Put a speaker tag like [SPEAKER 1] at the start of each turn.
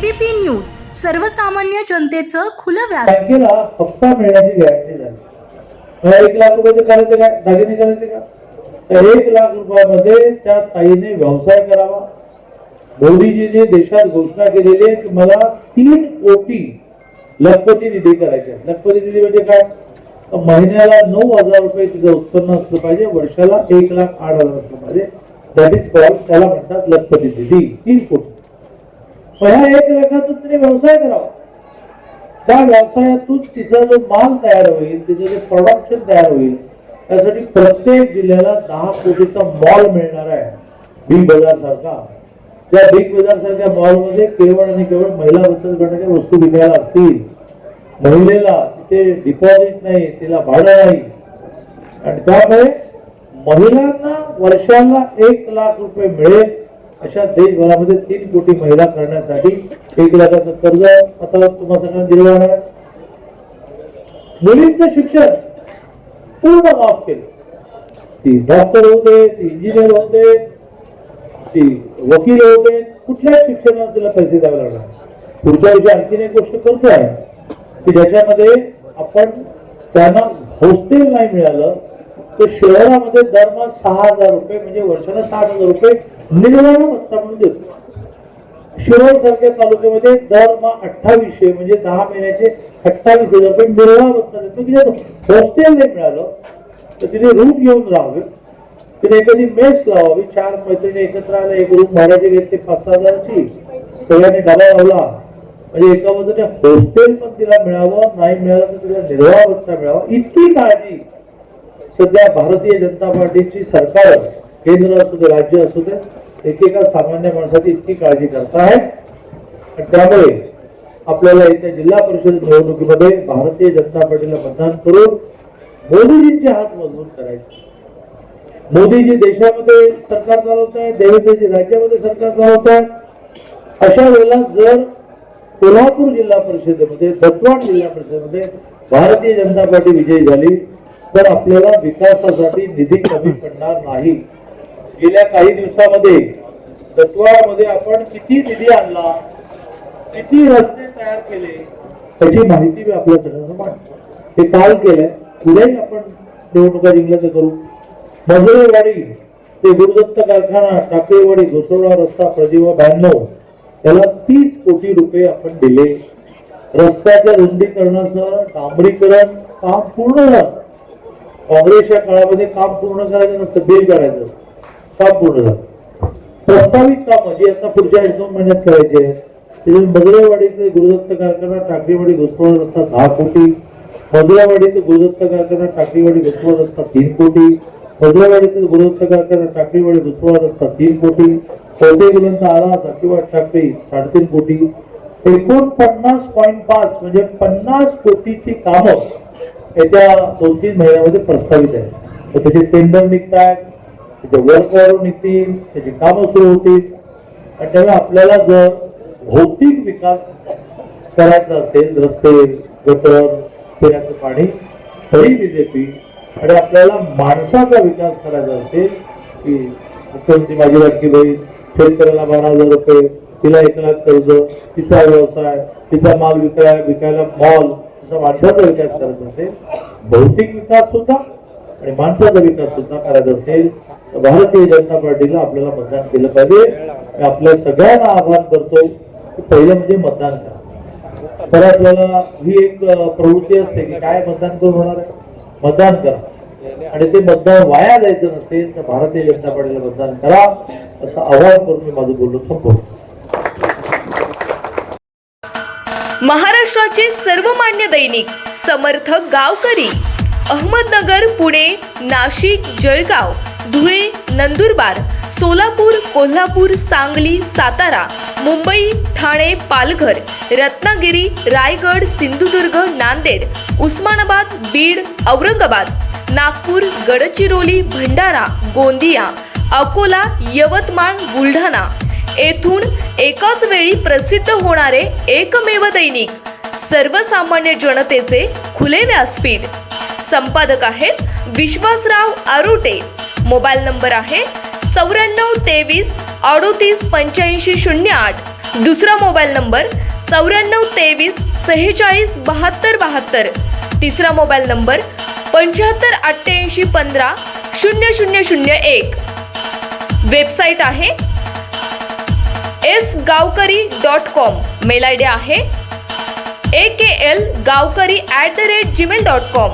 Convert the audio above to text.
[SPEAKER 1] ABP news सर्वसामान्य जनतेचं खुलं व्यास.
[SPEAKER 2] बँकेला हप्ता मिळण्याची गॅरंटी झाली. 1 लाख रुपयाचे करायचे काय, दागिने करायचे का, तर 1 लाख रुपयामध्ये त्या ताईने व्यवसाय करावा. मोदीजीने देशात घोषणा केलेली आहे की मला 3 कोटी लखपती निधी करायचे. लखपती निधी म्हणजे काय, महिन्याला 9,000 रुपये तिचं उत्पन्न असलं पाहिजे, वर्षाला 1,08,000 असलं पाहिजे. दॅट इज कॉल्ड, त्याला म्हणतात लखपती निधी. 3 कोटी. ह्या 1 लाखातून तिने व्यवसाय करावा. त्या व्यवसायातून तिचा जो माल तयार होईल, तिचं जे प्रोडक्शन तयार होईल, त्यासाठी प्रत्येक जिल्ह्याला 10 कोटीचा मॉल मिळणार आहे. बिग बाजार सारखा. त्या बिग बाजार सारख्या मॉल मध्ये केवळ आणि केवळ महिला बचत गटाच्या वस्तू विकायला असतील. महिलेला तिथे डिपॉझिट नाही, तिला भाडं नाही, आणि त्यामुळे महिलांना वर्षाला 1 लाख रुपये मिळेल अशा देशभरामध्ये 3 कोटी महिला करण्यासाठी 1 लाखाचं कर्ज आता तुम्हाला सगळ्यांना दिलं जाणार आहे. मुलींचं शिक्षण पूर्ण माफ केलं. ती डॉक्टर होऊ दे, ती इंजिनियर होऊ दे, ती वकील होऊ दे, कुठल्याच शिक्षणाला तिला पैसे द्यावे लागणार. पुढच्या वर्षी आणखीन एक गोष्ट करतो आहे की ज्याच्यामध्ये आपण त्यांना हॉस्टेल नाही मिळालं तर शहरामध्ये दरमहा 6,000 रुपये म्हणजे वर्षाला 60,000 रुपये निर्वाह भत्ता म्हणून देतो. शिरोळ सारख्या तालुक्यामध्ये दरमहा 2800 म्हणजे 10 महिन्याचे 28,000 रुपये निर्वाह भत्ता देतो. की हॉस्टेल नाही मिळालं तर तिने रूम घेऊन राहावे, तिने एखादी मेस लावावी. 4 मैत्रिणी एकत्र आल्या, एक रूम भाड्याचे घेतले 5,000ची, सगळ्यांनी डबा लावला, म्हणजे एका बाजूने हॉस्टेल पण तिला मिळावं, नाही मिळालं तर तिला निर्वाह भत्ता मिळावा. इतकी काळजी सध्या भारतीय जनता पार्टीची सरकार, केंद्र असू दे, राज्य असू दे, एकेका सामान्य माणसाची इतकी काळजी करत आहे. त्यामुळे आपल्याला येत्या जिल्हा परिषद निवडणुकीमध्ये भारतीय जनता पार्टीला मतदान करून मोदीजींचे हात मजबूत करायचे. मोदीजी देशामध्ये सरकार चालवत आहे, देवेंद्रजी राज्यामध्ये सरकार चालवत आहे. अशा वेळेला जर कोल्हापूर जिल्हा परिषदेमध्ये, दत्तवाड जिल्हा परिषदेमध्ये भारतीय जनता पार्टी विजयी झाली तर आपल्याला विकासासाठी निधी कमी पडणार नाही. गेल्या काही दिवसामध्ये दत्तवाडामध्ये आपण किती निधी आणला, किती रस्ते तयार केले, त्याची माहिती मी आपल्या सगळ्यांना मांडतो. हे काल केलंय, उद्याही आपण निवडणुका जिंकल्या करू. मजुरेवाडी ते गुरुदत्त कारखाना, टाकळीवाडी घोसरवाडा रस्ता प्रजीवा 92 त्याला 30 कोटी रुपये आपण दिले. रस्त्याच्या रुंदीकरणासह डांबरीकरण काम पूर्ण झालं. काँग्रेसच्या काळामध्ये काम पूर्ण करायचं नसतं, बिल काढायचं असतं. काम पूर्ण झालं. प्रस्तावित कामं जी आता पुढच्या 1-2 महिन्यात करायची आहे, त्याच्यात मजुरेवाडी ते गुरुदत्त कारखाना, टाकळीवाडी घोसरवाडा रस्ता 10 कोटी, मजुरेवाडी ते गुरुदत्त कारखाना, टाकळीवाडी घोसरवाडा रस्ता 3 कोटी, मजुरेवाडी ते गुरुदत्त कारखाना, टाकळीवाडी घोसरवाडा रस्ता 3 कोटी, कवठेपर्यंत आला साकीवाड टाकळी 3.5 कोटी, 49.5 म्हणजे 50 कोटीची कामं येत्या 2-3 महिन्यामध्ये प्रस्तावित आहे. तर त्याचे टेंडर निघतात, त्याचे वर्क ऑर्डर निघतील, त्याची कामं सुरू होतील. आणि त्यामुळे आपल्याला जर भौतिक विकास करायचा असेल, रस्ते, गटर, पिण्याचं पाणी, तरी बीजेपी, आणि आपल्याला माणसाचा विकास करायचा असेल की मुख्यमंत्री माझी लाडकी बहीण, शेतकऱ्याला 12,000 रुपये, तिला 1 लाख कर्ज, तिचा व्यवसाय, तिचा माल विकायला मॉल, तिचा माणसाचा विकास करायचा असेल, भौतिक विकास सुद्धा आणि माणसाचा विकास सुद्धा करायचा असेल तर भारतीय जनता पार्टीला आपल्याला मतदान केलं पाहिजे. आपल्या सगळ्यांना आवाहन करतो की पहिलं म्हणजे मतदान करा. बऱ्याच वेळेला ही एक प्रवृत्ती असते की काय मतदान करून होणार आहे, मतदान करा, आणि ते मतदान वाया जायचं नसेल तर भारतीय जनता पार्टीला मतदान करा असं आवाहन करून मी माझं बोलणं संपवतो.
[SPEAKER 3] महाराष्ट्राचे सर्वमान्य दैनिक समर्थ गावकरी, अहमदनगर, पुणे, नाशिक, जळगाव, धुळे, नंदुरबार, सोलापूर, कोल्हापूर, सांगली, सातारा, मुंबई, ठाणे, पालघर, रत्नागिरी, रायगड, सिंधुदुर्ग, नांदेड, उस्मानाबाद, बीड, औरंगाबाद, नागपूर, गडचिरोली, भंडारा, गोंदिया, अकोला, यवतमाळ, बुलढाणा येथून एकाच वेळी प्रसिद्ध होणारे एकमेव दैनिक, सर्वसामान्य जनतेचे खुले व्यासपीठ. संपादक आहेत विश्वासराव आरोटे. मोबाईल नंबर आहे 94 23 38 85 08. दुसरा मोबाईल नंबर 9423467272. तिसरा मोबाईल नंबर 7588150001. वेबसाईट आहे sgavkari.com. मेल आय डी आहे aklgavkari@gmail.com.